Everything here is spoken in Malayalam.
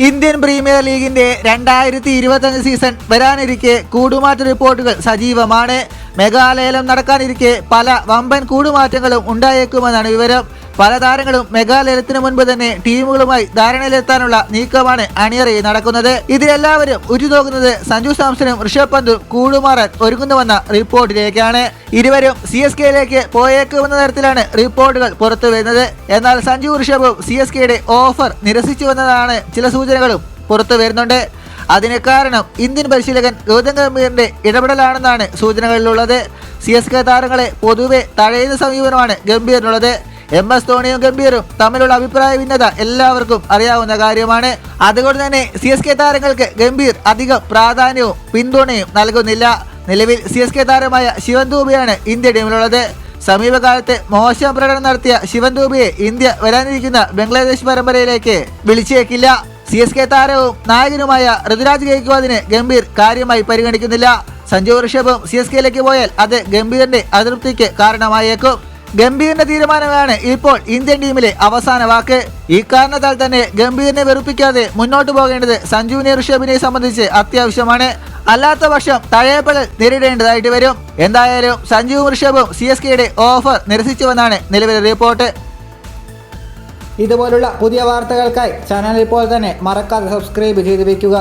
ഇന്ത്യൻ പ്രീമിയർ ലീഗിന്റെ 2025 സീസൺ വരാനിരിക്കെ കൂടുമാറ്റ റിപ്പോർട്ടുകൾ സജീവമാണ്. മെഗാലേലം നടക്കാനിരിക്കെ പല വമ്പൻ കൂടുമാറ്റങ്ങളും ഉണ്ടായേക്കുമെന്നാണ് വിവരം. പല താരങ്ങളും മെഗാലേലത്തിന് മുൻപ് തന്നെ ടീമുകളുമായി ധാരണയിലെത്താനുള്ള നീക്കമാണ് അണിയറയിൽ നടക്കുന്നത്. ഇതിലെല്ലാവരും ഉറ്റുനോക്കുന്നത് സഞ്ജു സാംസണും ഋഷഭ് പന്തും കൂടുമാറാൻ ഒരുങ്ങുന്നുവെന്ന റിപ്പോർട്ടിലേക്കാണ്. ഇരുവരും CSKയിലേക്ക് പോയേക്കുമെന്ന തരത്തിലാണ് റിപ്പോർട്ടുകൾ പുറത്തു വരുന്നത്. എന്നാൽ സഞ്ജു ഋഷഭും CSKയുടെ ഓഫർ നിരസിച്ചുവെന്നതാണ് ചില സൂചനകളും പുറത്തു വരുന്നുണ്ട്. അതിന് കാരണം ഇന്ത്യൻ പരിശീലകൻ ഗൗതം ഗംഭീറിന്റെ ഇടപെടലാണെന്നാണ് സൂചനകളിലുള്ളത്. CSK താരങ്ങളെ പൊതുവെ തഴയുന്ന സമീപനമാണ് ഗംഭീറിനുള്ളത്. MS ധോണിയും ഗംഭീറും തമ്മിലുള്ള അഭിപ്രായ ഭിന്നത എല്ലാവർക്കും അറിയാവുന്ന കാര്യമാണ്. അതുകൊണ്ട് തന്നെ CSK താരങ്ങൾക്ക് ഗംഭീർ അധികം പ്രാധാന്യവും പിന്തുണയും നൽകുന്നില്ല. നിലവിൽ CSK താരമായ ശിവൻ ദൂബെയാണ് ഇന്ത്യ ടീമിലുള്ളത്. സമീപകാലത്ത് മോശം പ്രകടനം നടത്തിയ ശിവൻ ദൂബെയെ ഇന്ത്യ വരാനിരിക്കുന്ന ബംഗ്ലാദേശ് പരമ്പരയിലേക്ക് വിളിച്ചേക്കില്ല. CSK താരവും നായകനുമായ ഋതുരാജ് ഗെയ്ക്വാദിനെ ഗംഭീർ കാര്യമായി പരിഗണിക്കുന്നില്ല. സഞ്ജു ഋഷഭും CSKയിലേക്ക് പോയാൽ അത് ഗംഭീറിന്റെ അതൃപ്തിക്ക് കാരണമായേക്കും. ഗംഭീറിന്റെ തീരുമാനമാണ് ഇപ്പോൾ ഇന്ത്യൻ ടീമിലെ അവസാന വാക്ക്. ഈ കാരണത്താൽ തന്നെ ഗംഭീറിനെ വെറുപ്പിക്കാതെ മുന്നോട്ട് പോകേണ്ടത് സഞ്ജുവിനെ ഋഷഭിനെ സംബന്ധിച്ച് അത്യാവശ്യമാണ്. അല്ലാത്ത പക്ഷം തഴയപ്പെടൽ നേരിടേണ്ടതായിട്ട് വരും. എന്തായാലും സഞ്ജുവും ഋഷഭും CSKയുടെ ഓഫർ നിരസിച്ചുവെന്നാണ് നിലവിലെ റിപ്പോർട്ട്. ഇതുപോലുള്ള പുതിയ വാർത്തകൾക്കായി ചാനൽ ഇപ്പോൾ തന്നെ മറക്കാതെ സബ്സ്ക്രൈബ് ചെയ്ത് വെക്കുക.